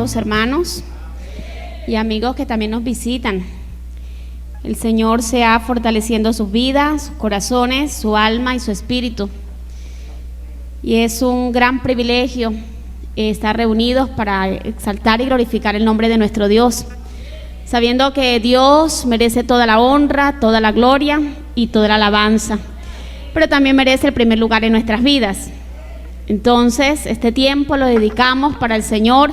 amados hermanos y amigos que también nos visitan. El Señor sea fortaleciendo sus vidas, sus corazones, su alma y su espíritu. Y es un gran privilegio estar reunidos para exaltar y glorificar el nombre de nuestro Dios, sabiendo que Dios merece toda la honra, toda la gloria y toda la alabanza, pero también merece el primer lugar en nuestras vidas. Entonces, este tiempo lo dedicamos para el Señor,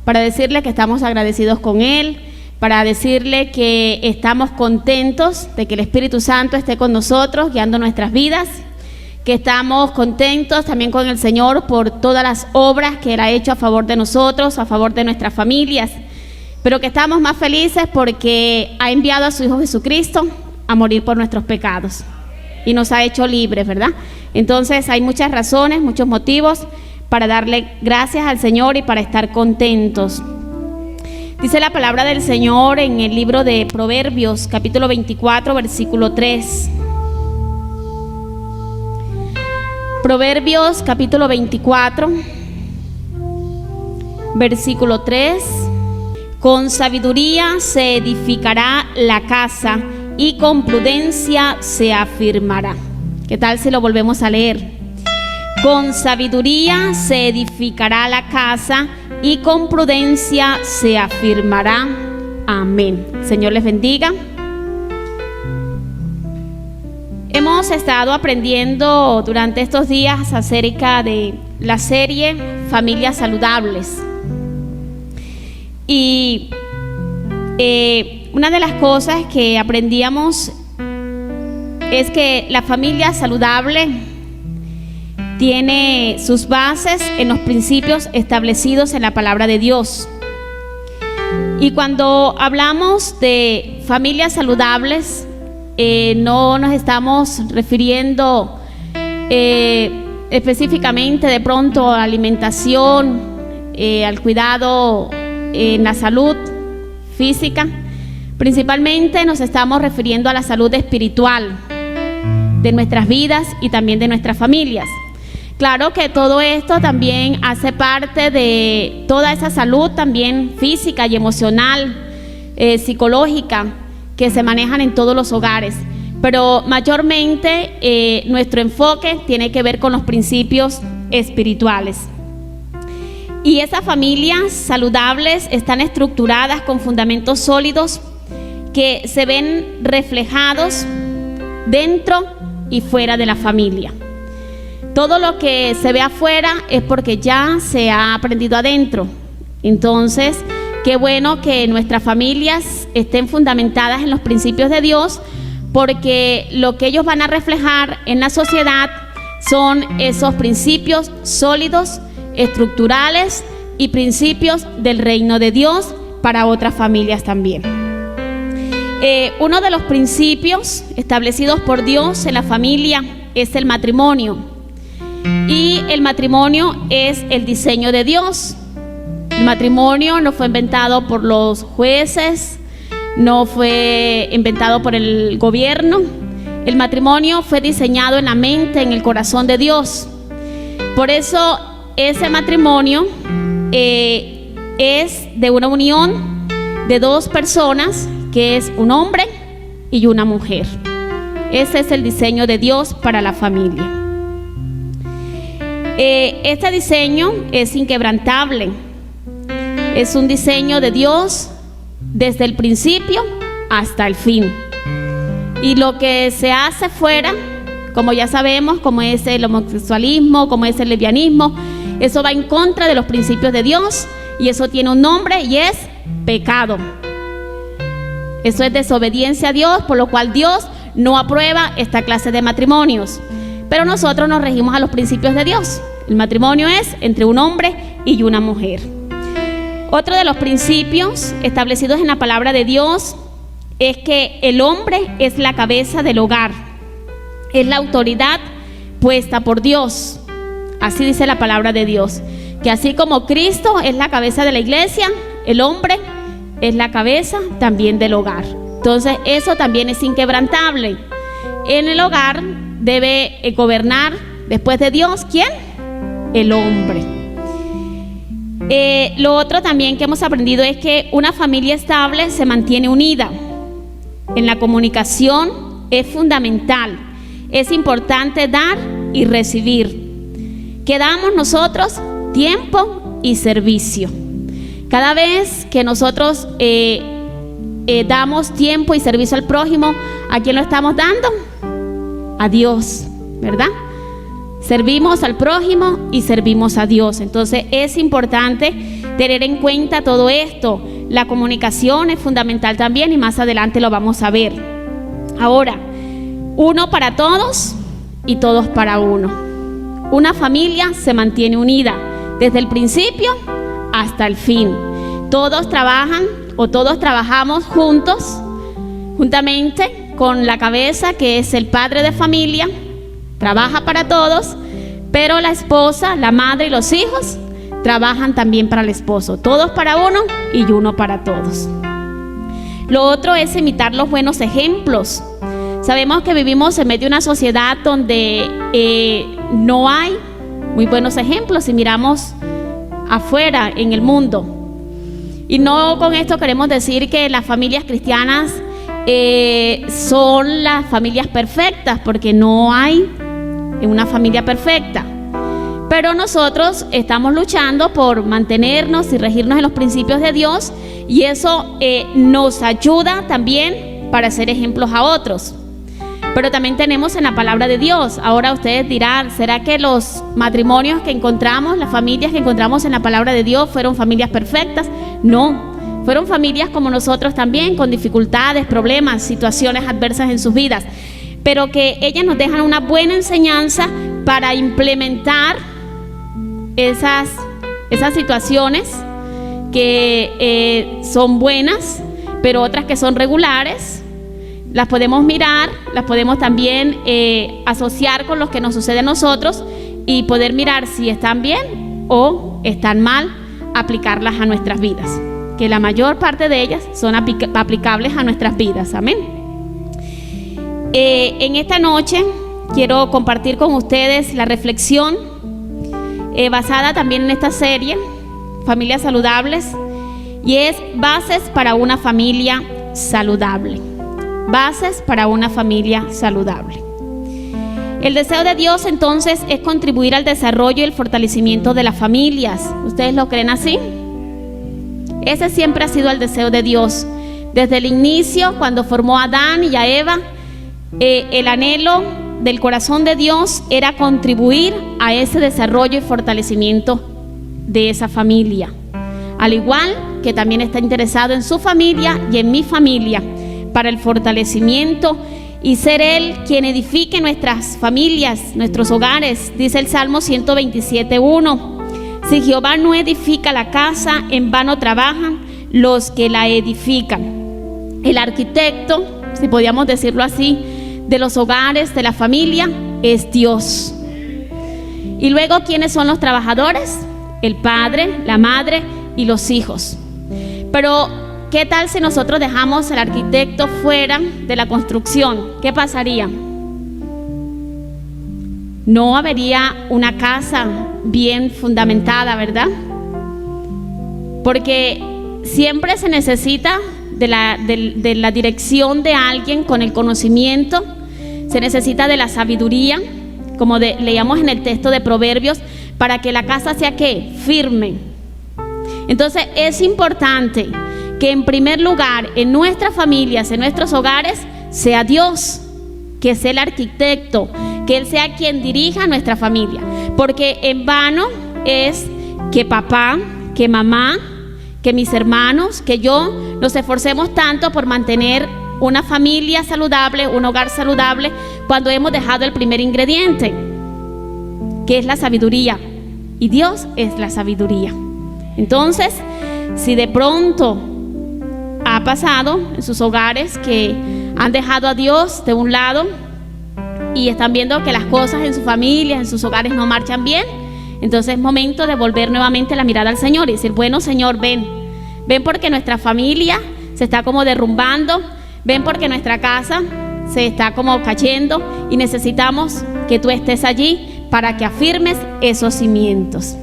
para decirle que estamos agradecidos con Él, para decirle que estamos contentos de que el Espíritu Santo esté con nosotros, guiando nuestras vidas, que estamos contentos también con el Señor por todas las obras que Él ha hecho a favor de nosotros, a favor de nuestras familias, pero que estamos más felices porque ha enviado a su Hijo Jesucristo a morir por nuestros pecados y nos ha hecho libres, ¿verdad? Entonces hay muchas razones, muchos motivos para darle gracias al Señor y para estar contentos. Dice la palabra del Señor en el libro de Proverbios, capítulo 24, versículo 3. Proverbios, capítulo 24, versículo 3. Con sabiduría se edificará la casa y con prudencia se afirmará. ¿Qué tal si lo volvemos a leer? Con sabiduría se edificará la casa y con prudencia se afirmará. Amén. Señor les bendiga. Hemos estado aprendiendo durante estos días acerca de la serie Familias Saludables. Y una de las cosas que aprendíamos es que la familia saludable tiene sus bases en los principios establecidos en la palabra de Dios. Y cuando hablamos de familias saludables, no nos estamos refiriendo específicamente de pronto a la alimentación, al cuidado en la salud física. Principalmente nos estamos refiriendo a la salud espiritual de nuestras vidas y también de nuestras familias. Claro que todo esto también hace parte de toda esa salud también física y emocional, psicológica, que se manejan en todos los hogares, pero mayormente nuestro enfoque tiene que ver con los principios espirituales. Y esas familias saludables están estructuradas con fundamentos sólidos que se ven reflejados dentro y fuera de la familia. Todo lo que se ve afuera es porque ya se ha aprendido adentro. Entonces, qué bueno que nuestras familias estén fundamentadas en los principios de Dios, porque lo que ellos van a reflejar en la sociedad son esos principios sólidos, estructurales y principios del reino de Dios para otras familias también. Uno de los principios establecidos por Dios en la familia es el matrimonio. Y el matrimonio es el diseño de Dios. El matrimonio no fue inventado por los jueces, no fue inventado por el gobierno. El matrimonio fue diseñado en la mente, en el corazón de Dios. Por eso ese matrimonio es de una unión de dos personas, que es un hombre y una mujer. Ese es el diseño de Dios para la familia. Este diseño es inquebrantable. Es un diseño de Dios desde el principio hasta el fin. Y lo que se hace fuera, como ya sabemos, como es el homosexualismo, como es el lesbianismo, eso va en contra de los principios de Dios y eso tiene un nombre y es pecado. Eso es desobediencia a Dios, por lo cual Dios no aprueba esta clase de matrimonios. Pero nosotros nos regimos a los principios de Dios. El matrimonio es entre un hombre y una mujer. Otro de los principios establecidos en la palabra de Dios es que el hombre es la cabeza del hogar, es la autoridad puesta por Dios. Así dice la palabra de Dios, que así como Cristo es la cabeza de la iglesia, el hombre es la cabeza también del hogar. Entonces eso también es inquebrantable. En el hogar debe gobernar después de Dios, ¿quién? El hombre. Lo otro también que hemos aprendido es que una familia estable se mantiene unida. En la comunicación es fundamental, es importante dar y recibir. ¿Qué damos nosotros? Tiempo y servicio. Cada vez que nosotros damos tiempo y servicio al prójimo, ¿a quién lo estamos dando? A Dios, ¿verdad? Servimos al prójimo y servimos a Dios. Entonces es importante tener en cuenta todo esto. La comunicación es fundamental también y más adelante lo vamos a ver. Ahora, uno para todos y todos para uno. Una familia se mantiene unida desde el principio hasta el fin. Todos trabajan o todos trabajamos juntos, juntamente con la cabeza, que es el padre de familia. Trabaja para todos, pero la esposa, la madre y los hijos trabajan también para el esposo. Todos para uno y uno para todos. Lo otro es imitar los buenos ejemplos. Sabemos que vivimos en medio de una sociedad donde no hay muy buenos ejemplos si miramos afuera en el mundo. Y no con esto queremos decir que las familias cristianas son las familias perfectas, porque no hay una familia perfecta. Pero nosotros estamos luchando por mantenernos y regirnos en los principios de Dios, y eso nos ayuda también para ser ejemplos a otros. Pero también tenemos en la palabra de Dios. Ahora ustedes dirán, ¿será que los matrimonios que encontramos, las familias que encontramos en la palabra de Dios fueron familias perfectas? No, fueron familias como nosotros también, con dificultades, problemas, situaciones adversas en sus vidas, pero que ellas nos dejan una buena enseñanza para implementar esas situaciones que son buenas, pero otras que son regulares. Las podemos mirar, las podemos también asociar con lo que nos sucede a nosotros y poder mirar si están bien o están mal, aplicarlas a nuestras vidas, que la mayor parte de ellas son aplicables a nuestras vidas. Amén. En esta noche quiero compartir con ustedes la reflexión basada también en esta serie, Familias Saludables, y es bases para una familia saludable. Bases para una familia saludable. El deseo de Dios entonces es contribuir al desarrollo y el fortalecimiento de las familias. ¿Ustedes lo creen así? Ese siempre ha sido el deseo de Dios. Desde el inicio, cuando formó a Adán y a Eva, el anhelo del corazón de Dios era contribuir a ese desarrollo y fortalecimiento de esa familia. Al igual que también está interesado en su familia y en mi familia, para el fortalecimiento y ser Él quien edifique nuestras familias, nuestros hogares. Dice el Salmo 127:1: si Jehová no edifica la casa, en vano trabajan los que la edifican. El arquitecto, si podíamos decirlo así, de los hogares, de la familia, es Dios. Y luego, ¿quiénes son los trabajadores? El padre, la madre y los hijos. Pero ¿qué tal si nosotros dejamos al arquitecto fuera de la construcción? ¿Qué pasaría? No habría una casa bien fundamentada, ¿verdad? Porque siempre se necesita de la dirección de alguien con el conocimiento, se necesita de la sabiduría, como leíamos en el texto de Proverbios, para que la casa sea ¿qué? Firme. Entonces es importante que en primer lugar en nuestras familias, en nuestros hogares, sea Dios, que sea el arquitecto, que Él sea quien dirija nuestra familia, porque en vano es que papá, que mamá, que mis hermanos, que yo nos esforcemos tanto por mantener una familia saludable, un hogar saludable, cuando hemos dejado el primer ingrediente, que es la sabiduría, y Dios es la sabiduría. Entonces, si de pronto ha pasado en sus hogares que han dejado a Dios de un lado y están viendo que las cosas en sus familias, en sus hogares no marchan bien, entonces es momento de volver nuevamente la mirada al Señor y decir: bueno, Señor, ven porque nuestra familia se está como derrumbando, ven porque nuestra casa se está como cayendo y necesitamos que tú estés allí para que afirmes esos cimientos.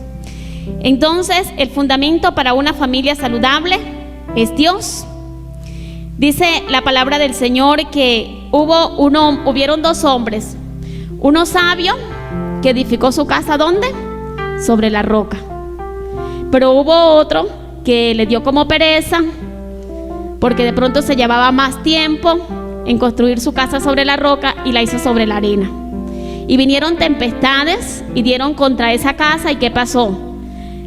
Entonces, el fundamento para una familia saludable es Dios. Dice la palabra del Señor que hubieron dos hombres. Uno sabio que edificó su casa, ¿dónde? Sobre la roca. Pero hubo otro que le dio como pereza, porque de pronto se llevaba más tiempo en construir su casa sobre la roca y la hizo sobre la arena. Y vinieron tempestades y dieron contra esa casa. ¿Y qué pasó?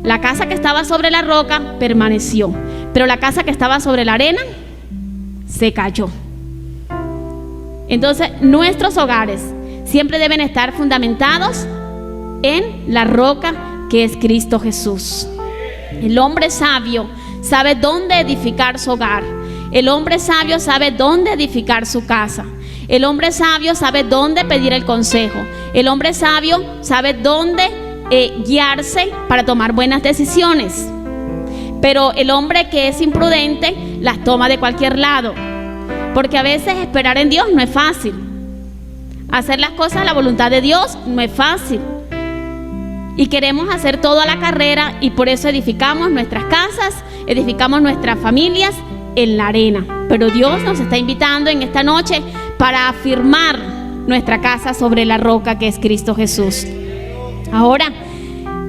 La casa que estaba sobre la roca permaneció, pero la casa que estaba sobre la arena se cayó. Entonces, nuestros hogares siempre deben estar fundamentados en la roca que es Cristo Jesús. El hombre sabio sabe dónde edificar su hogar. El hombre sabio sabe dónde edificar su casa. El hombre sabio sabe dónde pedir el consejo. El hombre sabio sabe dónde guiarse para tomar buenas decisiones. Pero el hombre que es imprudente las toma de cualquier lado. Porque a veces esperar en Dios no es fácil. Hacer las cosas a la voluntad de Dios no es fácil. Y queremos hacer todo a la carrera, y por eso edificamos nuestras casas, edificamos nuestras familias en la arena. Pero Dios nos está invitando en esta noche para afirmar nuestra casa sobre la roca que es Cristo Jesús. Ahora,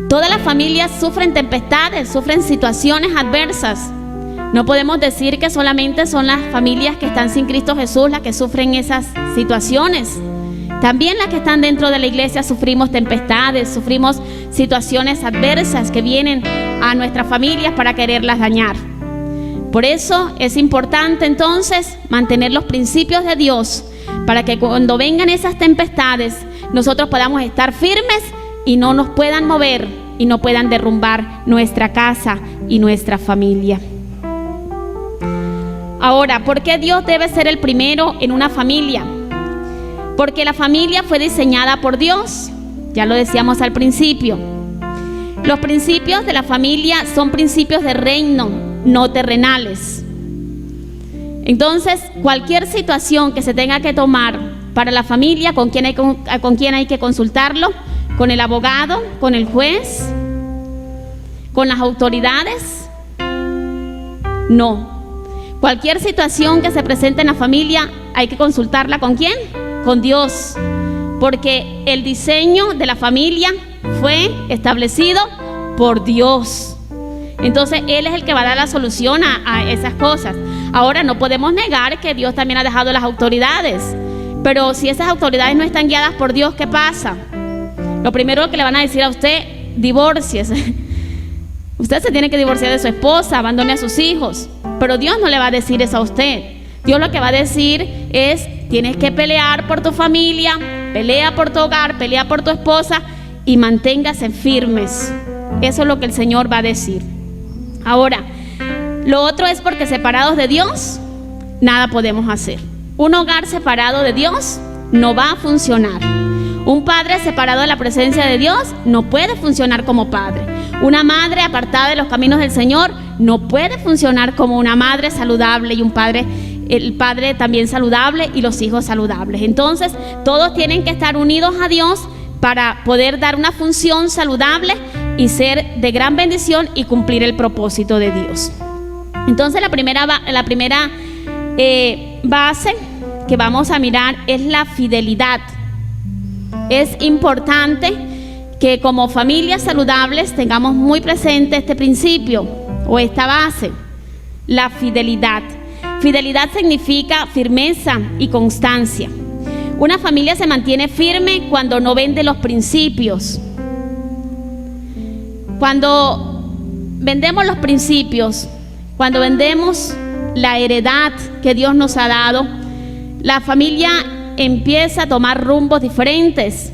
todas las familias sufren tempestades, sufren situaciones adversas. No podemos decir que solamente son las familias que están sin Cristo Jesús las que sufren esas situaciones. También las que están dentro de la iglesia sufrimos tempestades, sufrimos situaciones adversas que vienen a nuestras familias para quererlas dañar. Por eso es importante entonces mantener los principios de Dios, para que cuando vengan esas tempestades nosotros podamos estar firmes y no nos puedan mover y no puedan derrumbar nuestra casa y nuestra familia. Ahora, ¿por qué Dios debe ser el primero en una familia? Porque la familia fue diseñada por Dios, ya lo decíamos al principio. Los principios de la familia son principios de reino, no terrenales. Entonces, cualquier situación que se tenga que tomar para la familia, ¿con quién hay que consultarlo? ¿Con el abogado? ¿Con el juez? ¿Con las autoridades? No. Cualquier situación que se presente en la familia hay que consultarla ¿con quién? Con Dios, porque el diseño de la familia fue establecido por Dios. Entonces Él es el que va a dar la solución a esas cosas. Ahora, no podemos negar que Dios también ha dejado las autoridades, pero si esas autoridades no están guiadas por Dios, ¿qué pasa? Lo primero que le van a decir a usted: divórciese. Usted se tiene que divorciar de su esposa, abandone a sus hijos. Pero Dios no le va a decir eso a usted. Dios lo que va a decir es: tienes que pelear por tu familia, pelea por tu hogar, pelea por tu esposa y manténgase firmes. Eso es lo que el Señor va a decir. Ahora, lo otro es porque separados de Dios, nada podemos hacer. Un hogar separado de Dios no va a funcionar. Un padre separado de la presencia de Dios no puede funcionar como padre. Una madre apartada de los caminos del Señor no puede funcionar como una madre saludable y el padre también saludable y los hijos saludables. Entonces, todos tienen que estar unidos a Dios para poder dar una función saludable y ser de gran bendición y cumplir el propósito de Dios. Entonces, la primera base que vamos a mirar es la fidelidad. Es importante que como familias saludables tengamos muy presente este principio o esta base, la fidelidad. Fidelidad significa firmeza y constancia. Una familia se mantiene firme cuando no vende los principios. Cuando vendemos los principios, cuando vendemos la heredad que Dios nos ha dado, la familia empieza a tomar rumbos diferentes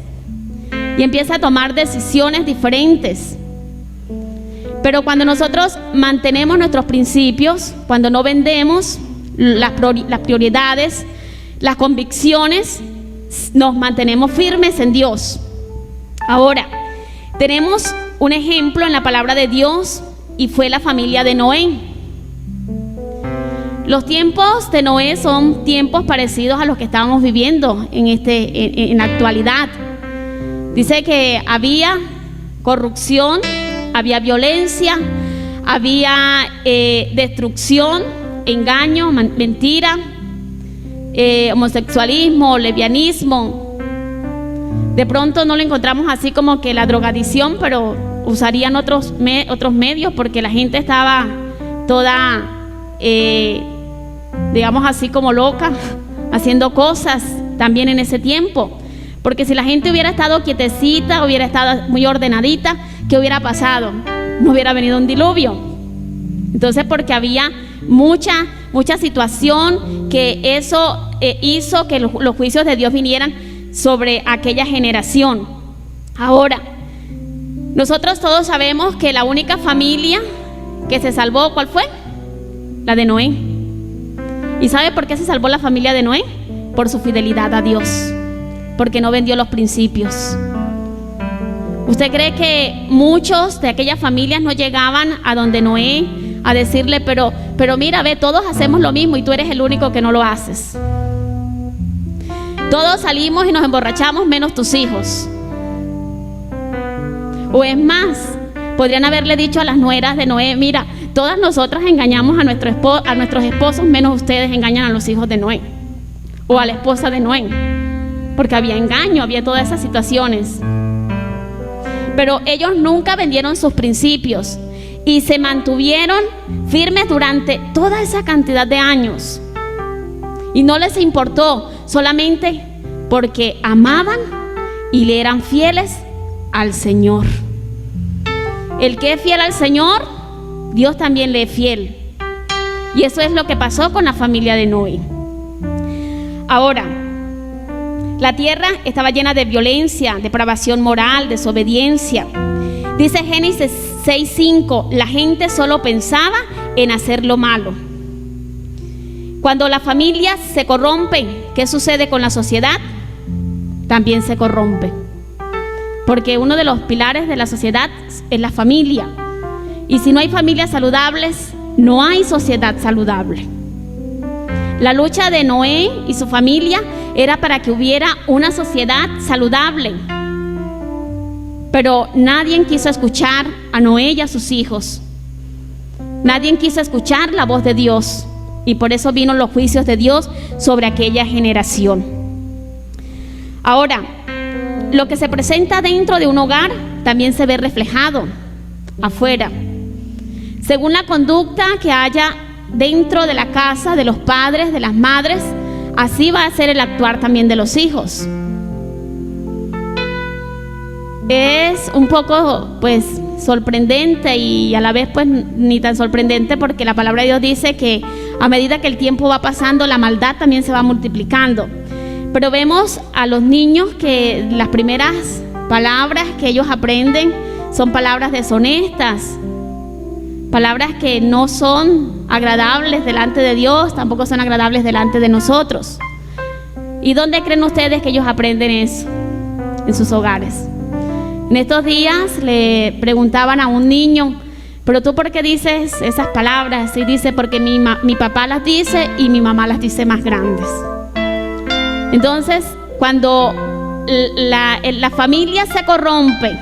y empieza a tomar decisiones diferentes. Pero cuando nosotros mantenemos nuestros principios, cuando no vendemos las prioridades, las convicciones, nos mantenemos firmes en Dios. Ahora, tenemos un ejemplo en la palabra de Dios y fue la familia de Noé. Los tiempos de Noé son tiempos parecidos a los que estábamos viviendo en la actualidad. Dice que había corrupción, había violencia, había destrucción, engaño, mentira, homosexualismo, lesbianismo. De pronto no lo encontramos así como que la drogadicción, pero usarían otros medios porque la gente estaba toda, digamos así como loca, haciendo cosas también en ese tiempo. Porque si la gente hubiera estado quietecita, hubiera estado muy ordenadita, ¿qué hubiera pasado? No hubiera venido un diluvio. Entonces, porque había mucha situación que eso hizo que los juicios de Dios vinieran sobre aquella generación. Ahora, nosotros todos sabemos que la única familia que se salvó, ¿cuál fue? La de Noé. ¿Y sabe por qué se salvó la familia de Noé? Por su fidelidad a Dios, porque no vendió los principios. ¿Usted cree que muchos de aquellas familias no llegaban a donde Noé a decirle, pero mira, ve, todos hacemos lo mismo y tú eres el único que no lo haces? Todos salimos y nos emborrachamos menos tus hijos. O es más, podrían haberle dicho a las nueras de Noé, mira, todas nosotras engañamos a nuestros esposos menos ustedes engañan a los hijos de Noé o a la esposa de Noé, porque había engaño, había todas esas situaciones. Pero ellos nunca vendieron sus principios y se mantuvieron firmes durante toda esa cantidad de años. Y no les importó, solamente porque amaban y le eran fieles al Señor. El que es fiel al Señor, Dios también le es fiel. Y eso es lo que pasó con la familia de Noé. Ahora, la tierra estaba llena de violencia, depravación moral, desobediencia. Dice Génesis 6:5, la gente solo pensaba en hacer lo malo. Cuando las familias se corrompen, ¿qué sucede con la sociedad? También se corrompe. Porque uno de los pilares de la sociedad es la familia. Y si no hay familias saludables, no hay sociedad saludable. La lucha de Noé y su familia era para que hubiera una sociedad saludable. Pero nadie quiso escuchar a Noé y a sus hijos. Nadie quiso escuchar la voz de Dios. Y por eso vino los juicios de Dios sobre aquella generación. Ahora, lo que se presenta dentro de un hogar también se ve reflejado afuera. Según la conducta que haya dentro de la casa, de los padres, de las madres, así va a ser el actuar también de los hijos. Es un poco, pues, sorprendente y a la vez, pues, ni tan sorprendente, porque la palabra de Dios dice que a medida que el tiempo va pasando, la maldad también se va multiplicando. Pero vemos a los niños que las primeras palabras que ellos aprenden son palabras deshonestas, palabras que no son agradables delante de Dios, tampoco son agradables delante de nosotros. ¿Y dónde creen ustedes que ellos aprenden eso? En sus hogares. En estos días le preguntaban a un niño, ¿pero tú por qué dices esas palabras? Y dice, porque mi papá las dice y mi mamá las dice más grandes. Entonces, cuando la familia se corrompe,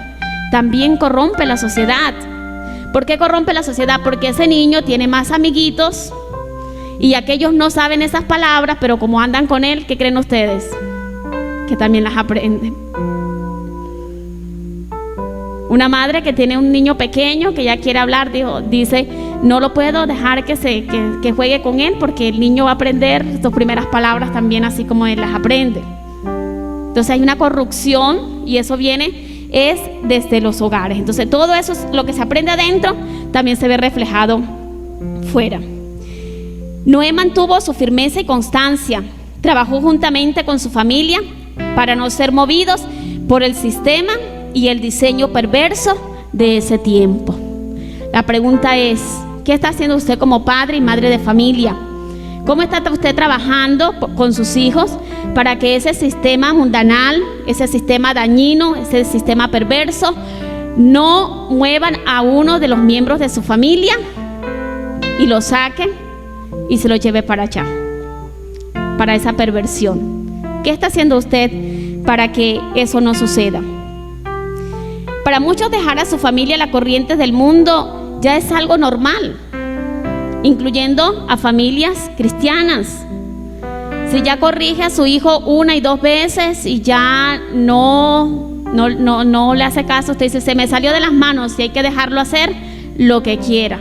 también corrompe la sociedad. ¿Por qué corrompe la sociedad? Porque ese niño tiene más amiguitos y aquellos no saben esas palabras, pero como andan con él, ¿qué creen ustedes? Que también las aprenden. Una madre que tiene un niño pequeño que ya quiere hablar, dice, no lo puedo dejar que juegue con él porque el niño va a aprender sus primeras palabras también así como él las aprende. Entonces hay una corrupción y eso es desde los hogares. Entonces todo eso es lo que se aprende adentro, también se ve reflejado fuera. Noé mantuvo su firmeza y constancia, trabajó juntamente con su familia para no ser movidos por el sistema y el diseño perverso de ese tiempo. La pregunta es, ¿qué está haciendo usted como padre y madre de familia? ¿Cómo está usted trabajando con sus hijos para que ese sistema mundanal, ese sistema dañino, ese sistema perverso no muevan a uno de los miembros de su familia y lo saquen y se lo lleve para allá, para esa perversión? ¿Qué está haciendo usted para que eso no suceda? Para muchos dejar a su familia a la corriente del mundo ya es algo normal, incluyendo a familias cristianas. Si ya corrige a su hijo 1 y 2 veces y ya no le hace caso, usted dice, se me salió de las manos y hay que dejarlo hacer lo que quiera.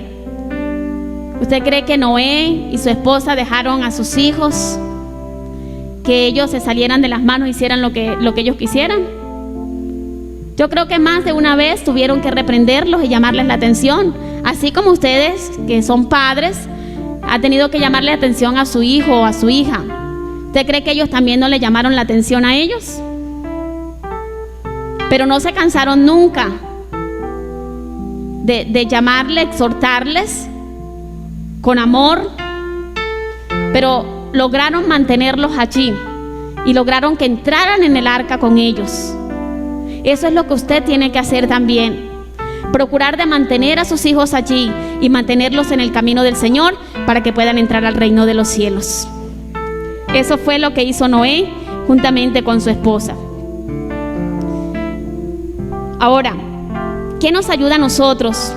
¿Usted cree que Noé y su esposa dejaron a sus hijos que ellos se salieran de las manos y hicieran lo que ellos quisieran? Yo creo que más de una vez tuvieron que reprenderlos y llamarles la atención, así como ustedes que son padres han tenido que llamarle la atención a su hijo o a su hija. ¿Usted cree que ellos también no le llamaron la atención a ellos? Pero no se cansaron nunca de llamarle, exhortarles con amor, pero lograron mantenerlos allí y lograron que entraran en el arca con ellos. Eso es lo que usted tiene que hacer también, procurar de mantener a sus hijos allí y mantenerlos en el camino del Señor para que puedan entrar al reino de los cielos. Eso fue lo que hizo Noé juntamente con su esposa. Ahora, ¿qué nos ayuda a nosotros?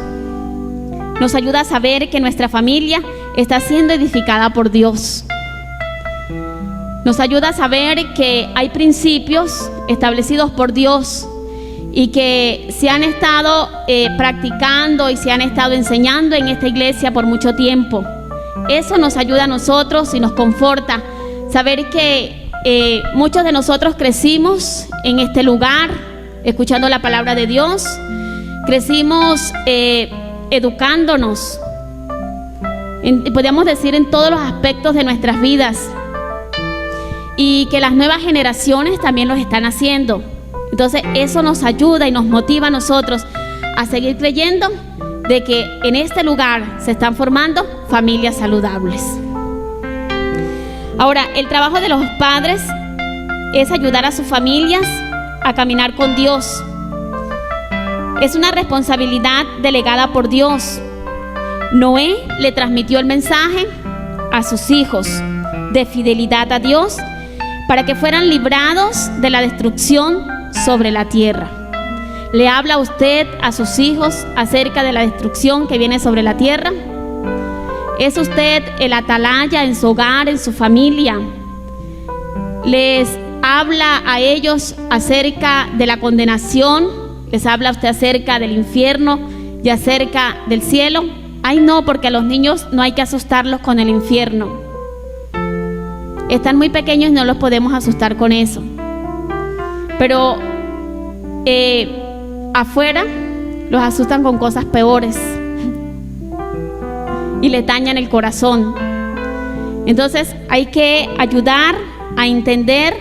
Nos ayuda a saber que nuestra familia está siendo edificada por Dios. Nos ayuda a saber que hay principios establecidos por Dios y que se han estado practicando y se han estado enseñando en esta iglesia por mucho tiempo. Eso nos ayuda a nosotros y nos conforta saber que muchos de nosotros crecimos en este lugar escuchando la palabra de Dios, crecimos educándonos, podríamos decir en todos los aspectos de nuestras vidas, y que las nuevas generaciones también los están haciendo. Entonces eso nos ayuda y nos motiva a nosotros a seguir creyendo de que en este lugar se están formando familias saludables. Ahora, el trabajo de los padres es ayudar a sus familias a caminar con Dios. Es una responsabilidad delegada por Dios. Noé le transmitió el mensaje a sus hijos de fidelidad a Dios para que fueran librados de la destrucción sobre la tierra. ¿Le habla usted a sus hijos acerca de la destrucción que viene sobre la tierra? ¿Es usted el atalaya en su hogar, en su familia? ¿Les habla a ellos acerca de la condenación? ¿Les habla usted acerca del infierno y acerca del cielo? Ay, no, porque a los niños no hay que asustarlos con el infierno. Están muy pequeños y no los podemos asustar con eso. Pero afuera los asustan con cosas peores y les dañan el corazón. Entonces hay que ayudar a entender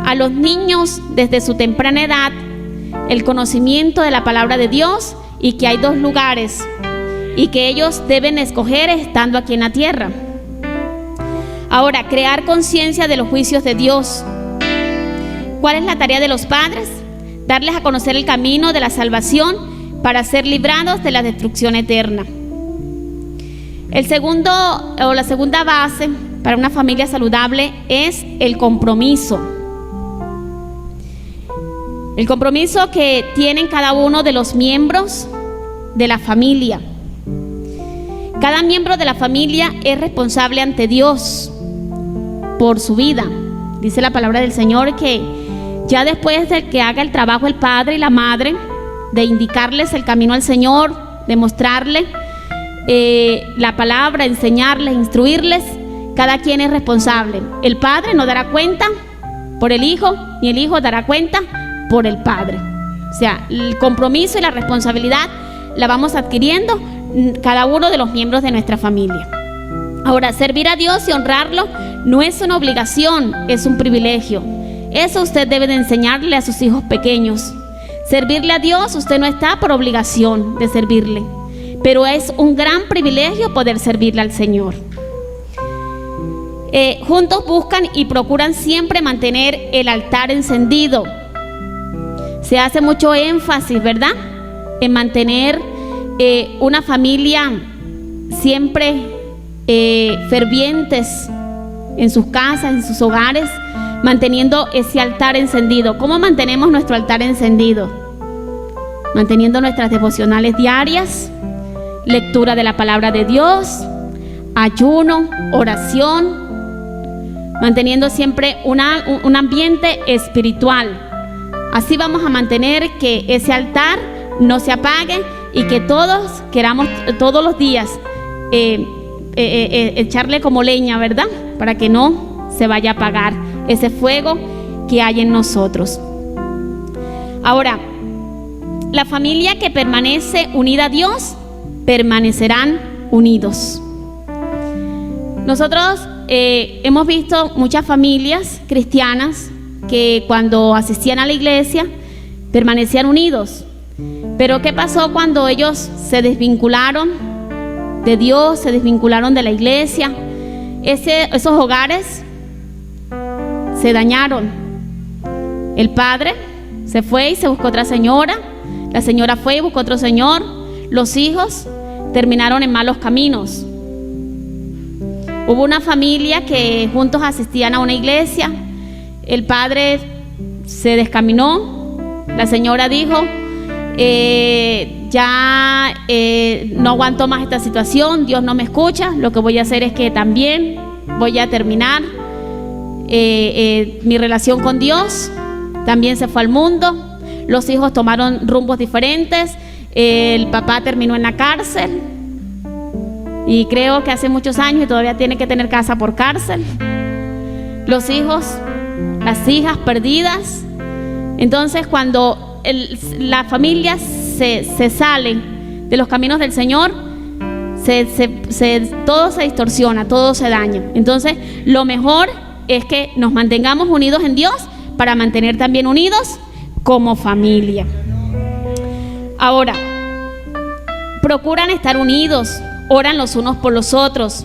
a los niños desde su temprana edad el conocimiento de la palabra de Dios y que hay 2 lugares y que ellos deben escoger estando aquí en la tierra. Ahora, crear conciencia de los juicios de Dios. ¿Cuál es la tarea de los padres? Darles a conocer el camino de la salvación para ser librados de la destrucción eterna. La segunda base para una familia saludable es el compromiso. El compromiso que tienen cada uno de los miembros de la familia. Cada miembro de la familia es responsable ante Dios por su vida. Dice la palabra del Señor que ya después de que haga el trabajo el padre y la madre, de indicarles el camino al Señor, de mostrarle la palabra, enseñarles, instruirles, cada quien es responsable. El padre no dará cuenta por el hijo, ni el hijo dará cuenta por el padre. O sea, el compromiso y la responsabilidad la vamos adquiriendo cada uno de los miembros de nuestra familia. Ahora, servir a Dios y honrarlo no es una obligación, es un privilegio. Eso usted debe de enseñarle a sus hijos pequeños. Servirle a Dios, usted no está por obligación de servirle, pero es un gran privilegio poder servirle al Señor. Juntos buscan y procuran siempre mantener el altar encendido. Se hace mucho énfasis, ¿verdad?, en mantener una familia siempre fervientes en sus casas, en sus hogares, manteniendo ese altar encendido. ¿Cómo mantenemos nuestro altar encendido? manteniendo nuestras devocionales diarias, lectura de la palabra de Dios, ayuno, oración, manteniendo siempre un ambiente espiritual. Así vamos a mantener que ese altar no se apague y que todos queramos todos los días echarle como leña, ¿verdad? Para que no se vaya a apagar ese fuego que hay en nosotros. Ahora, la familia que permanece unida a Dios, permanecerán unidos. Nosotros hemos visto muchas familias cristianas que cuando asistían a la iglesia permanecían unidos. Pero ¿qué pasó cuando ellos se desvincularon de Dios, se desvincularon de la iglesia? Esos hogares se dañaron. El padre se fue y se buscó otra señora, la señora fue y buscó otro señor, los hijos terminaron en malos caminos. Hubo una familia que juntos asistían a una iglesia, el padre se descaminó, la señora dijo, no aguanto más esta situación, Dios no me escucha, lo que voy a hacer es que también voy a terminar mi relación con Dios. También se fue al mundo, los hijos tomaron rumbos diferentes, el papá terminó en la cárcel y creo que hace muchos años y todavía tiene que tener casa por cárcel. Los hijos, las hijas perdidas. Entonces cuando la familia se sale de los caminos del Señor, todo se distorsiona, todo se daña. Entonces lo mejor es que nos mantengamos unidos en Dios para mantener también unidos como familia. Ahora, procuran estar unidos, oran los unos por los otros,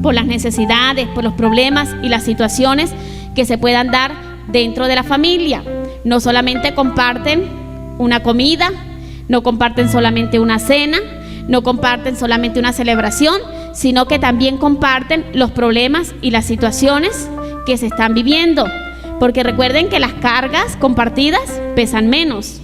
por las necesidades, por los problemas y las situaciones que se puedan dar dentro de la familia. No solamente comparten una comida, no comparten solamente una cena, no comparten solamente una celebración, sino que también comparten los problemas y las situaciones que se están viviendo. Porque recuerden que las cargas compartidas pesan menos.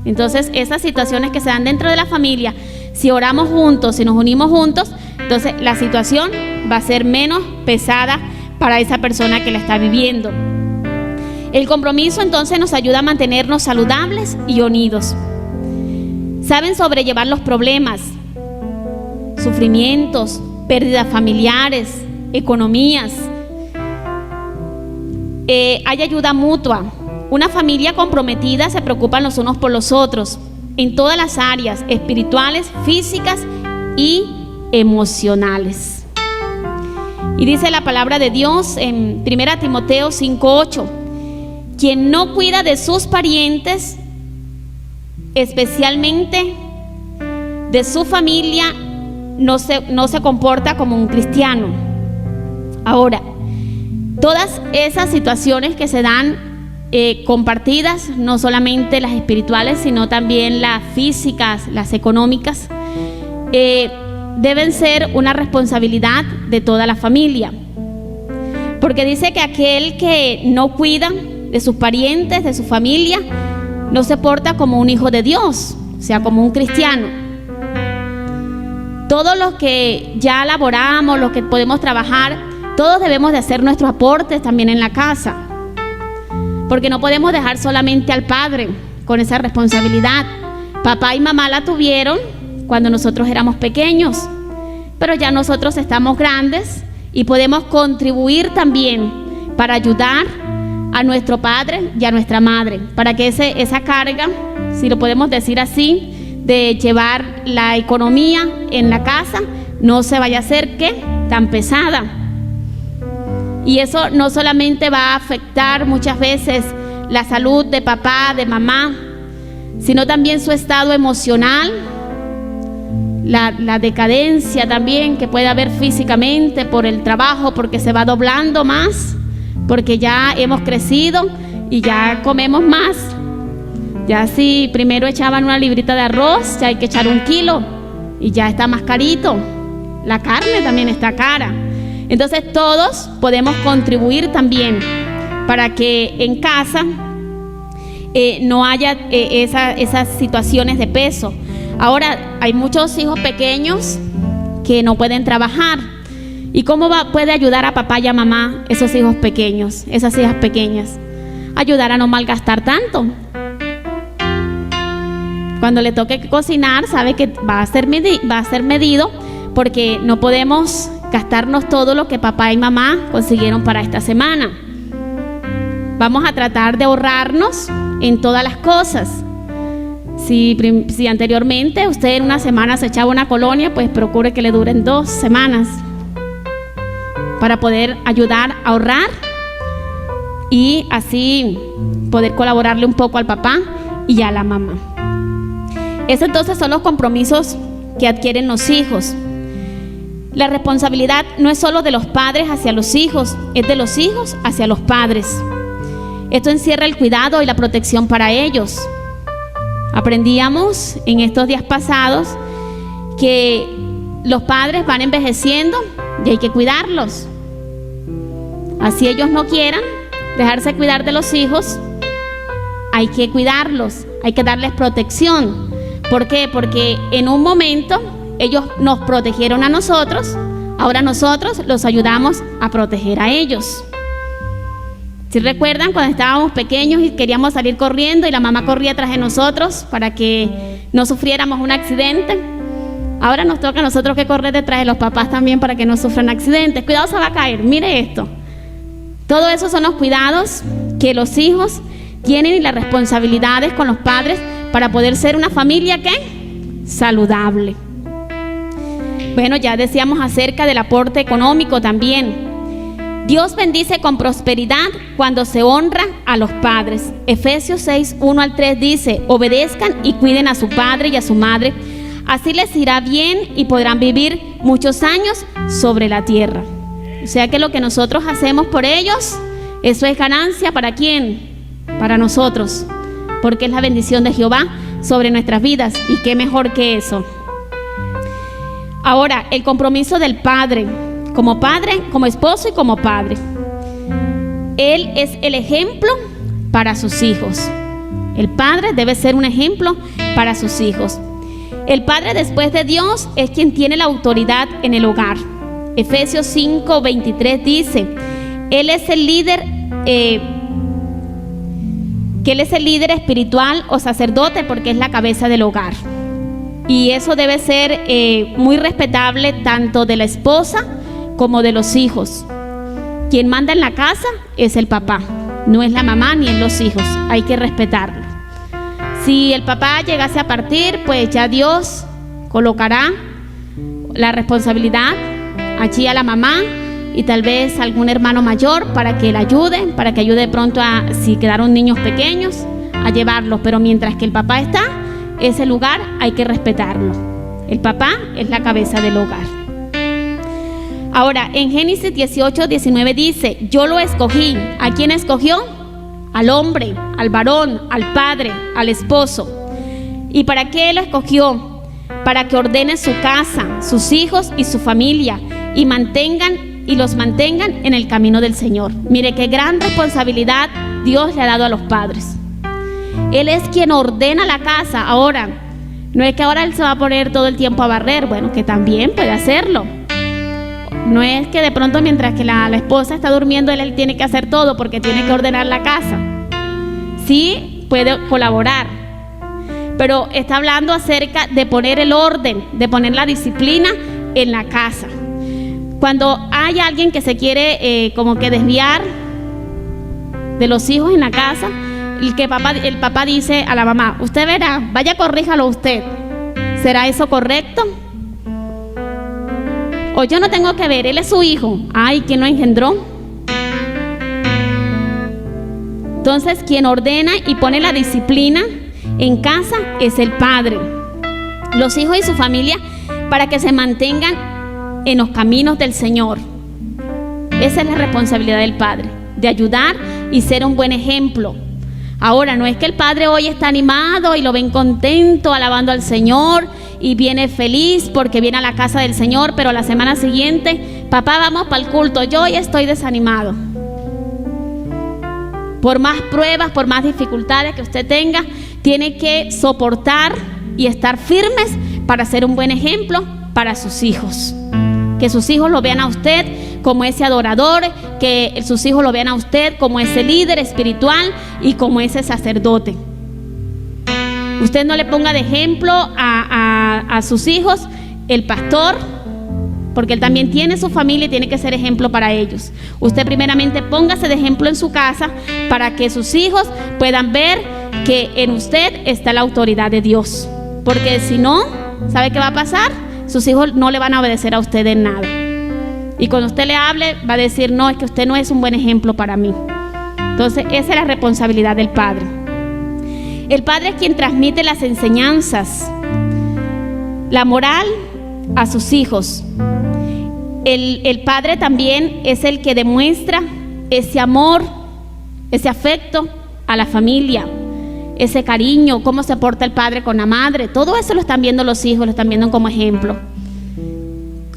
Entonces, esas situaciones que se dan dentro de la familia, si oramos juntos, si nos unimos juntos, entonces la situación va a ser menos pesada para esa persona que la está viviendo. El compromiso entonces nos ayuda a mantenernos saludables y unidos. Saben sobrellevar los problemas, sufrimientos, pérdidas familiares, economías. Hay ayuda mutua. Una familia comprometida se preocupan los unos por los otros en todas las áreas espirituales, físicas y emocionales. Y dice la palabra de Dios en 1 Timoteo 5:8: quien no cuida de sus parientes, especialmente de su familia, no se comporta como un cristiano. Ahora, todas esas situaciones que se dan compartidas, no solamente las espirituales, sino también las físicas, las económicas, deben ser una responsabilidad de toda la familia. Porque dice que aquel que no cuida de sus parientes, de su familia, no se porta como un hijo de Dios, o sea, como un cristiano. Todos los que ya laboramos, los que podemos trabajar, todos debemos de hacer nuestros aportes también en la casa, porque no podemos dejar solamente al padre con esa responsabilidad. Papá y mamá la tuvieron cuando nosotros éramos pequeños, pero ya nosotros estamos grandes y podemos contribuir también para ayudar a nuestro padre y a nuestra madre, para que esa carga, si lo podemos decir así, de llevar la economía en la casa, no se vaya a hacer tan pesada. Y eso no solamente va a afectar muchas veces la salud de papá, de mamá, sino también su estado emocional, la decadencia también que puede haber físicamente por el trabajo, porque se va doblando más, porque ya hemos crecido y ya comemos más. Ya si primero echaban una librita de arroz, ya hay que echar 1 kilo y ya está más carito. La carne también está cara. Entonces todos podemos contribuir también para que en casa no haya esas situaciones de peso. Ahora, hay muchos hijos pequeños que no pueden trabajar. ¿Y cómo puede ayudar a papá y a mamá esos hijos pequeños, esas hijas pequeñas? Ayudar a no malgastar tanto. Cuando le toque cocinar, sabe que va a ser medido, porque no podemos gastarnos todo lo que papá y mamá consiguieron para esta semana. Vamos a tratar de ahorrarnos en todas las cosas. Si anteriormente usted en una semana se echaba una colonia, pues procure que le duren 2 semanas para poder ayudar a ahorrar y así poder colaborarle un poco al papá y a la mamá. Esos entonces son los compromisos que adquieren los hijos. La responsabilidad no es solo de los padres hacia los hijos, es de los hijos hacia los padres. Esto encierra el cuidado y la protección para ellos. Aprendíamos en estos días pasados que los padres van envejeciendo y hay que cuidarlos. Así ellos no quieran dejarse cuidar de los hijos, hay que cuidarlos, hay que darles protección. ¿Por qué? Porque en un momento ellos nos protegieron a nosotros, ahora nosotros los ayudamos a proteger a ellos. ¿Sí recuerdan cuando estábamos pequeños y queríamos salir corriendo y la mamá corría tras de nosotros para que no sufriéramos un accidente? Ahora nos toca a nosotros que correr detrás de los papás también para que no sufran accidentes. Cuidado, se va a caer, mire esto. Todo eso son los cuidados que los hijos tienen y las responsabilidades con los padres para poder ser una familia ¿qué? Saludable. Bueno, ya decíamos acerca del aporte económico también. Dios bendice con prosperidad cuando se honra a los padres. Efesios 6, 1 al 3 dice: obedezcan y cuiden a su padre y a su madre, así les irá bien y podrán vivir muchos años sobre la tierra. O sea que lo que nosotros hacemos por ellos, eso es ganancia. ¿Para quién? Para nosotros, porque es la bendición de Jehová sobre nuestras vidas, y qué mejor que eso. Ahora, el compromiso del padre, como esposo y como padre. Él es el ejemplo para sus hijos. El padre debe ser un ejemplo para sus hijos. El padre, después de Dios, es quien tiene la autoridad en el hogar. Efesios 5, 23 dice: Él es el líder, que Él es el líder espiritual o sacerdote, porque es la cabeza del hogar. Y eso debe ser muy respetable tanto de la esposa como de los hijos. Quien manda en la casa es el papá, no es la mamá ni en los hijos. Hay que respetarlo. Si el papá llegase a partir, pues ya Dios colocará la responsabilidad allí a la mamá y tal vez algún hermano mayor para que la ayude, para que ayude pronto si quedaron niños pequeños, a llevarlos. Pero mientras que el papá está, ese lugar hay que respetarlo. El papá es la cabeza del hogar. Ahora, en Génesis 18, 19 dice: yo lo escogí. ¿A quién escogió? Al hombre, al varón, al padre, al esposo. ¿Y para qué lo escogió? Para que ordene su casa, sus hijos y su familia, y los mantengan en el camino del Señor. Mire qué gran responsabilidad Dios le ha dado a los padres. Él es quien ordena la casa. Ahora, no es que ahora él se va a poner todo el tiempo a barrer, bueno, que también puede hacerlo. No es que de pronto mientras que la esposa está durmiendo, él tiene que hacer todo porque tiene que ordenar la casa. Sí, puede colaborar, pero está hablando acerca de poner el orden, de poner la disciplina en la casa. Cuando hay alguien que se quiere como que desviar de los hijos en la casa, el papá dice a la mamá: usted verá, vaya, corríjalo usted. ¿Será eso correcto? O yo no tengo que ver, él es su hijo. Ay, ¿quién lo engendró? Entonces, quien ordena y pone la disciplina en casa es el padre. Los hijos y su familia, para que se mantengan en los caminos del Señor. Esa es la responsabilidad del padre, de ayudar y ser un buen ejemplo. Ahora, no es que el padre hoy está animado y lo ven contento, alabando al Señor, y viene feliz porque viene a la casa del Señor, pero la semana siguiente: papá, vamos para el culto, yo hoy estoy desanimado. Por más pruebas, por más dificultades que usted tenga, tiene que soportar y estar firmes para ser un buen ejemplo para sus hijos. Que sus hijos lo vean a usted como ese adorador, que sus hijos lo vean a usted como ese líder espiritual y como ese sacerdote. Usted no le ponga de ejemplo a sus hijos el pastor, porque él también tiene su familia y tiene que ser ejemplo para ellos. Usted primeramente póngase de ejemplo en su casa para que sus hijos puedan ver que en usted está la autoridad de Dios. Porque si no, ¿sabe qué va a pasar? Sus hijos no le van a obedecer a usted en nada. Y cuando usted le hable, va a decir, no, es que usted no es un buen ejemplo para mí. Entonces, esa es la responsabilidad del padre. El padre es quien transmite las enseñanzas, la moral a sus hijos. El padre también es el que demuestra ese amor, ese afecto a la familia, ese cariño, cómo se porta el padre con la madre. Todo eso lo están viendo los hijos, lo están viendo como ejemplo.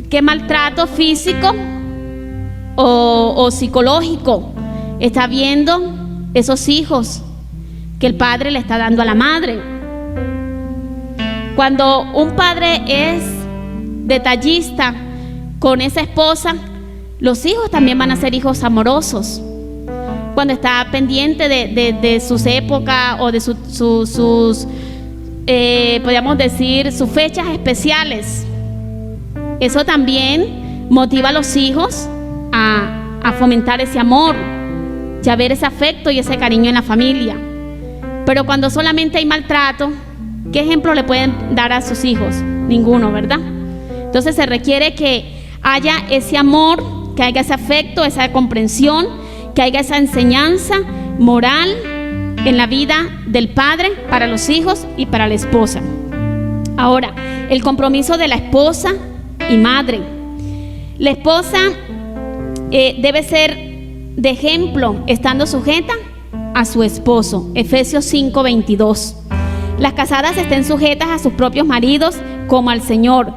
¿Qué maltrato físico o psicológico está viendo esos hijos que el padre le está dando a la madre? Cuando un padre es detallista con esa esposa, los hijos también van a ser hijos amorosos. Cuando está pendiente de sus épocas o de sus podríamos decir, sus fechas especiales, eso también motiva a los hijos a fomentar ese amor y a ver ese afecto y ese cariño en la familia. Pero cuando solamente hay maltrato, ¿qué ejemplo le pueden dar a sus hijos? Ninguno, ¿verdad? Entonces se requiere que haya ese amor, que haya ese afecto, esa comprensión, que haya esa enseñanza moral en la vida del padre para los hijos y para la esposa. Ahora, el compromiso de la esposa y madre. La esposa debe ser de ejemplo, estando sujeta a su esposo. Efesios 5:22. Las casadas estén sujetas a sus propios maridos como al Señor.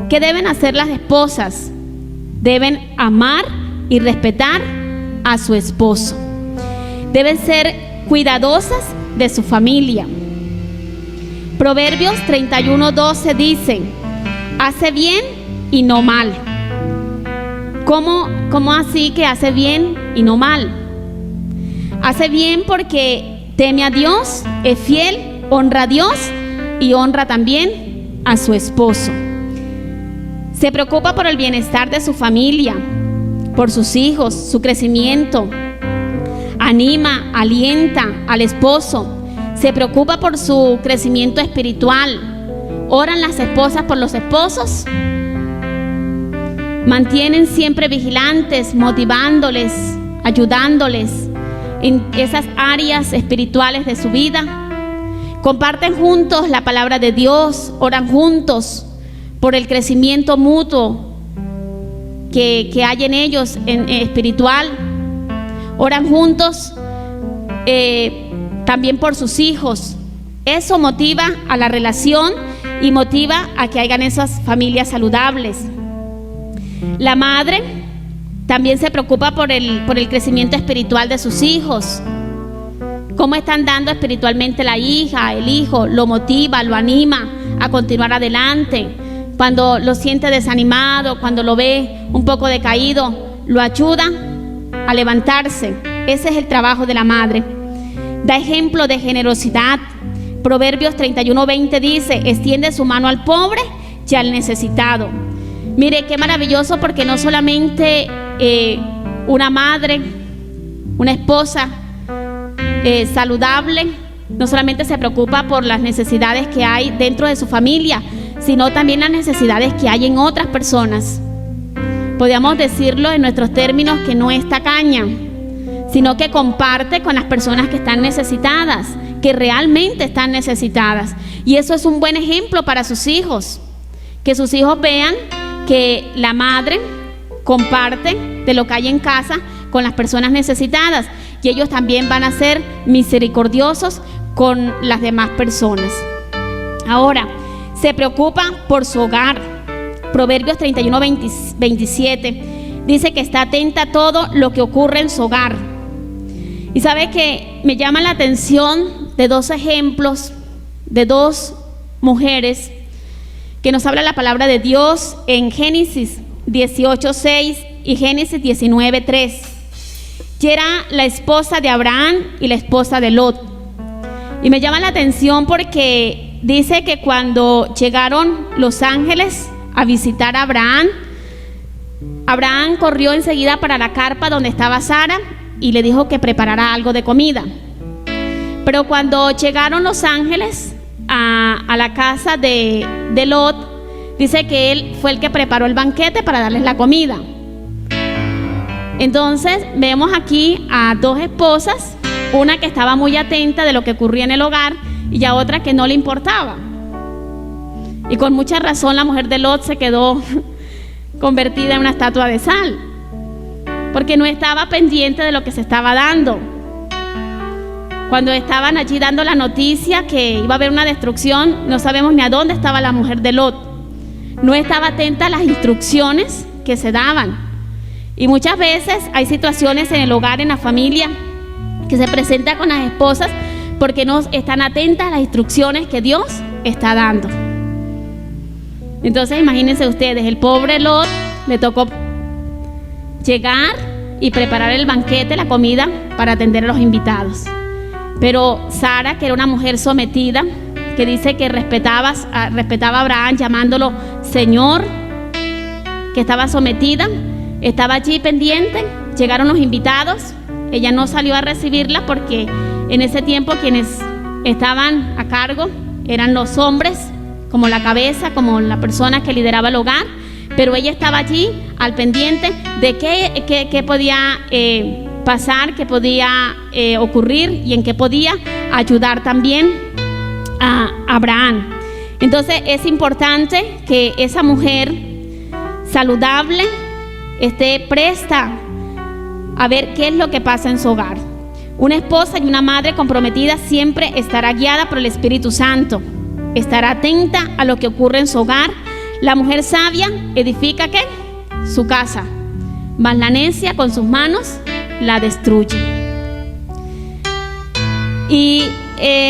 ¿Qué deben hacer las esposas? Deben amar y respetar a su esposo. Deben ser cuidadosas de su familia. Proverbios 31:12 dice: hace bien y no mal. ¿Cómo así que hace bien y no mal? Hace bien porque teme a Dios, es fiel, honra a Dios y honra también a su esposo. Se preocupa por el bienestar de su familia, por sus hijos, su crecimiento. Anima, alienta al esposo. Se preocupa por su crecimiento espiritual. ¿Oran las esposas por los esposos? Mantienen siempre vigilantes, motivándoles, ayudándoles en esas áreas espirituales de su vida. Comparten juntos la palabra de Dios, oran juntos por el crecimiento mutuo que hay en ellos en espiritual. Oran juntos también por sus hijos. Eso motiva a la relación y motiva a que hayan esas familias saludables. La madre también se preocupa por el crecimiento espiritual de sus hijos. ¿Cómo están dando espiritualmente la hija, el hijo? Lo motiva, lo anima a continuar adelante. Cuando lo siente desanimado, cuando lo ve un poco decaído, lo ayuda a levantarse. Ese es el trabajo de la madre. Da ejemplo de generosidad. Proverbios 31:20 dice: extiende su mano al pobre y al necesitado. Mire qué maravilloso, porque no solamente una madre, una esposa saludable, no solamente se preocupa por las necesidades que hay dentro de su familia, sino también las necesidades que hay en otras personas. Podríamos decirlo en nuestros términos, que no es tacaña, sino que comparte con las personas que están necesitadas, que realmente están necesitadas. Y eso es un buen ejemplo para sus hijos, que sus hijos vean que la madre comparte de lo que hay en casa con las personas necesitadas, y ellos también van a ser misericordiosos con las demás personas. Ahora, se preocupa por su hogar. Proverbios 31:27 dice que está atenta a todo lo que ocurre en su hogar. Y sabe que me llama la atención de dos ejemplos de dos mujeres que nos habla la palabra de Dios en Génesis 18:6 y Génesis 19:3. Y era la esposa de Abraham y la esposa de Lot. Y me llama la atención porque dice que cuando llegaron los ángeles a visitar a Abraham, Abraham corrió enseguida para la carpa donde estaba Sara y le dijo que preparara algo de comida. Pero cuando llegaron los ángeles a la casa de Lot, dice que él fue el que preparó el banquete para darles la comida. Entonces vemos aquí a dos esposas, una que estaba muy atenta de lo que ocurría en el hogar y a otra que no le importaba. Y con mucha razón la mujer de Lot se quedó convertida en una estatua de sal, porque no estaba pendiente de lo que se estaba dando. Cuando estaban allí dando la noticia que iba a haber una destrucción, no sabemos ni a dónde estaba la mujer de Lot. No estaba atenta a las instrucciones que se daban. Y muchas veces hay situaciones en el hogar, en la familia, que se presentan con las esposas porque no están atentas a las instrucciones que Dios está dando. Entonces imagínense ustedes, el pobre Lot le tocó llegar y preparar el banquete, la comida, para atender a los invitados. Pero Sara, que era una mujer sometida, que dice que respetaba a Abraham llamándolo Señor, que estaba sometida, estaba allí pendiente. Llegaron los invitados, ella no salió a recibirla porque en ese tiempo quienes estaban a cargo eran los hombres, como la cabeza, como la persona que lideraba el hogar, pero ella estaba allí al pendiente de qué podía pasar, qué podía ocurrir y en qué podía ayudar también a Abraham. Entonces es importante que esa mujer saludable esté presta a ver qué es lo que pasa en su hogar. Una esposa y una madre comprometida siempre estará guiada por el Espíritu Santo, estará atenta a lo que ocurre en su hogar. La mujer sabia edifica ¿qué? Su casa, mas la necia con sus manos la destruye. Y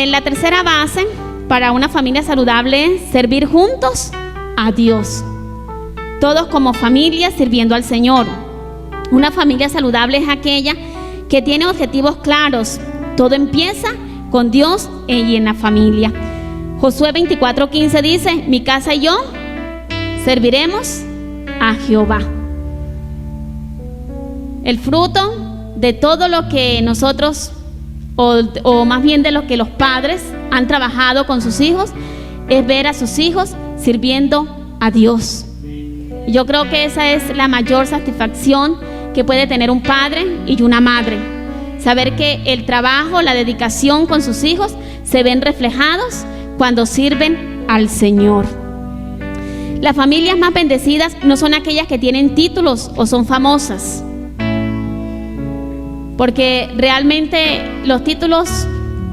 la tercera base para una familia saludable es servir juntos a Dios, todos como familia sirviendo al Señor. Una familia saludable es aquella que tiene objetivos claros. Todo empieza con Dios y en la familia. Josué 24:15 dice: mi casa y yo serviremos a Jehová. El fruto de todo lo que nosotros, o más bien de lo que los padres han trabajado con sus hijos, es ver a sus hijos sirviendo a Dios. Y yo creo que esa es la mayor satisfacción que puede tener un padre y una madre. Saber que el trabajo, la dedicación con sus hijos se ven reflejados cuando sirven al Señor. Las familias más bendecidas no son aquellas que tienen títulos o son famosas, porque realmente los títulos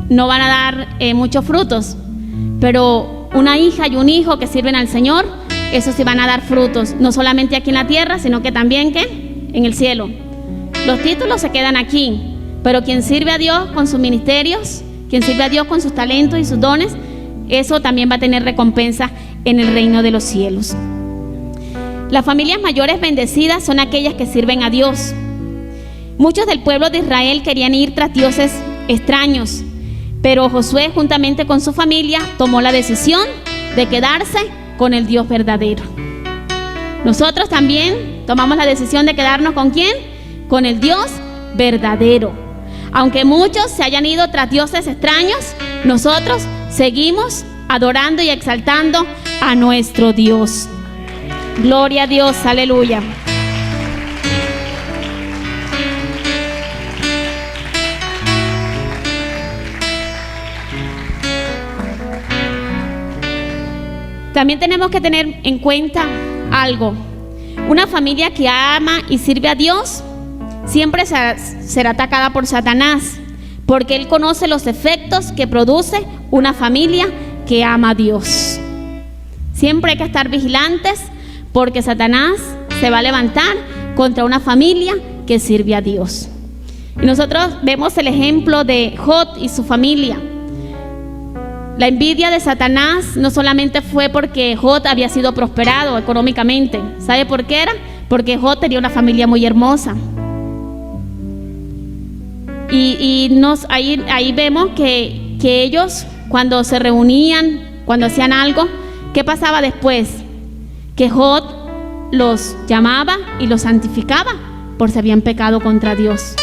no van a dar muchos frutos, pero una hija y un hijo que sirven al Señor, esos sí van a dar frutos, no solamente aquí en la tierra, sino que también ¿qué? En el cielo. Los títulos se quedan aquí, pero quien sirve a Dios con sus ministerios, quien sirve a Dios con sus talentos y sus dones, eso también va a tener recompensa en el reino de los cielos. Las familias mayores bendecidas son aquellas que sirven a Dios. Muchos del pueblo de Israel querían ir tras dioses extraños, pero Josué, juntamente con su familia, tomó la decisión de quedarse con el Dios verdadero. Nosotros también tomamos la decisión de quedarnos ¿con quién? Con el Dios verdadero. Aunque muchos se hayan ido tras dioses extraños, nosotros seguimos adorando y exaltando a nuestro Dios. Gloria a Dios, aleluya. También tenemos que tener en cuenta algo. Una familia que ama y sirve a Dios siempre será atacada por Satanás, porque él conoce los efectos que produce una familia que ama a Dios. Siempre hay que estar vigilantes, porque Satanás se va a levantar contra una familia que sirve a Dios. Y nosotros vemos el ejemplo de Jod y su familia. La envidia de Satanás no solamente fue porque Jod había sido prosperado económicamente. ¿Sabe por qué era? Porque Jod tenía una familia muy hermosa. Ahí vemos que ellos, cuando se reunían, cuando hacían algo, ¿qué pasaba después? Que Jod los llamaba y los santificaba por si habían pecado contra Dios.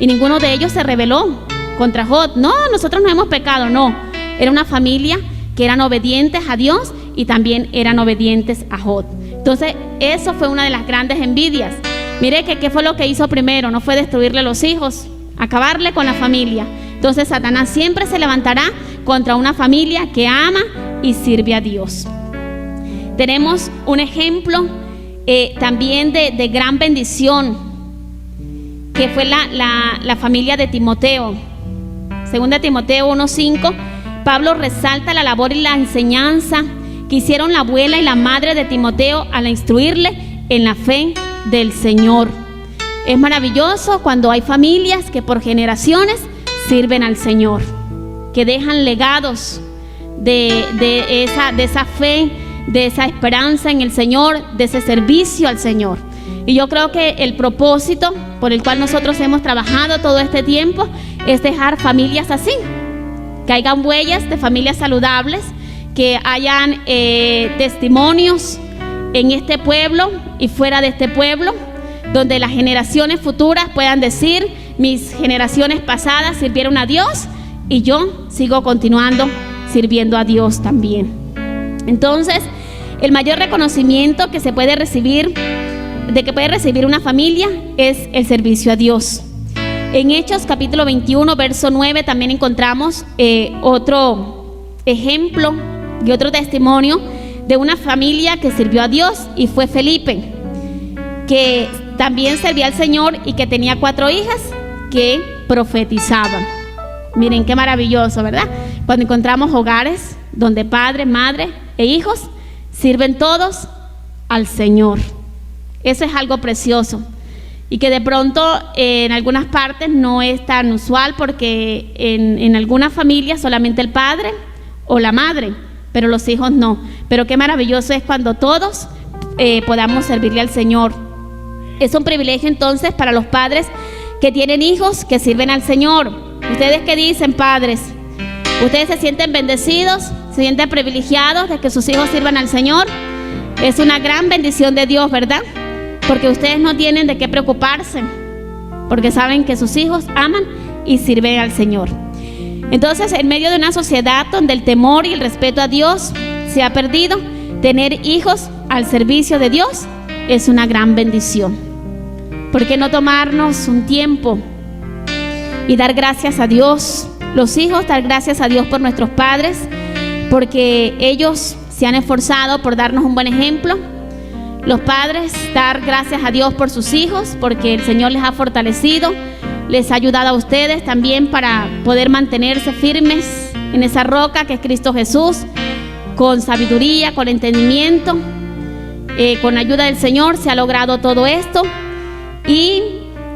Y ninguno de ellos se rebeló contra Jod. No, nosotros no hemos pecado, no. Era una familia que eran obedientes a Dios y también eran obedientes a Jod. Entonces, eso fue una de las grandes envidias. Mire que qué fue lo que hizo primero, no fue destruirle los hijos, acabarle con la familia. Entonces, Satanás siempre se levantará contra una familia que ama y sirve a Dios. Tenemos un ejemplo también de gran bendición, que fue la familia de Timoteo. Segunda Timoteo 1:5, Pablo resalta la labor y la enseñanza que hicieron la abuela y la madre de Timoteo al instruirle en la fe del Señor. Es maravilloso cuando hay familias que por generaciones sirven al Señor, que dejan legados de esa fe, de esa esperanza en el Señor, de ese servicio al Señor. Y yo creo que el propósito por el cual nosotros hemos trabajado todo este tiempo es dejar familias así, que hayan huellas de familias saludables, que hayan testimonios en este pueblo y fuera de este pueblo, donde las generaciones futuras puedan decir: mis generaciones pasadas sirvieron a Dios y yo sigo continuando sirviendo a Dios también. Entonces, el mayor reconocimiento que se puede recibir, de que puede recibir una familia, es el servicio a Dios. En Hechos capítulo 21, verso 9, también encontramos otro ejemplo y otro testimonio de una familia que sirvió a Dios, y fue Felipe, que también servía al Señor y que tenía 4 hijas que profetizaban. Miren qué maravilloso, ¿verdad? Cuando encontramos hogares donde padre, madre e hijos sirven todos al Señor. Eso es algo precioso, y que de pronto en algunas partes no es tan usual, porque en algunas familias solamente el padre o la madre, pero los hijos no. Pero qué maravilloso es cuando todos podamos servirle al Señor. Es un privilegio entonces para los padres que tienen hijos que sirven al Señor. ¿Ustedes qué dicen, padres? ¿Ustedes se sienten bendecidos? ¿Se sienten privilegiados de que sus hijos sirvan al Señor? Es una gran bendición de Dios, ¿verdad? Porque ustedes no tienen de qué preocuparse, porque saben que sus hijos aman y sirven al Señor. Entonces, en medio de una sociedad donde el temor y el respeto a Dios se ha perdido, tener hijos al servicio de Dios es una gran bendición. ¿Por qué no tomarnos un tiempo y dar gracias a Dios? Los hijos, dar gracias a Dios por nuestros padres, porque ellos se han esforzado por darnos un buen ejemplo. Los padres, dar gracias a Dios por sus hijos, porque el Señor les ha fortalecido, les ha ayudado a ustedes también para poder mantenerse firmes en esa roca que es Cristo Jesús, con sabiduría, con entendimiento, con ayuda del Señor se ha logrado todo esto. Y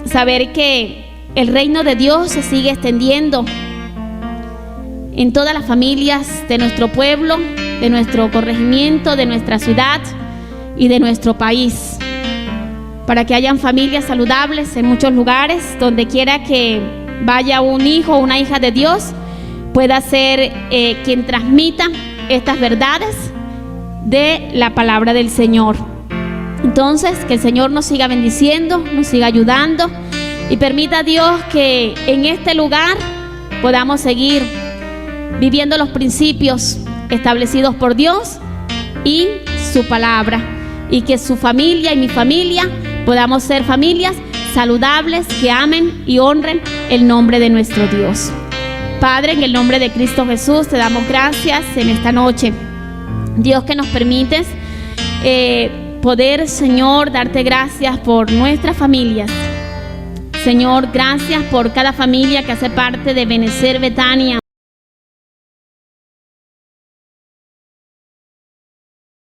saber que el reino de Dios se sigue extendiendo en todas las familias de nuestro pueblo, de nuestro corregimiento, de nuestra ciudad y de nuestro país, para que hayan familias saludables en muchos lugares. Donde quiera que vaya un hijo o una hija de Dios, pueda ser quien transmita estas verdades de la palabra del Señor. Entonces, que el Señor nos siga bendiciendo, nos siga ayudando, y permita a Dios que en este lugar podamos seguir viviendo los principios establecidos por Dios y su palabra, y que su familia y mi familia podamos ser familias saludables que amen y honren el nombre de nuestro Dios. Padre, en el nombre de Cristo Jesús te damos gracias en esta noche, Dios, que nos permites poder, Señor, darte gracias por nuestras familias. Señor, gracias por cada familia que hace parte de Benecer Betania.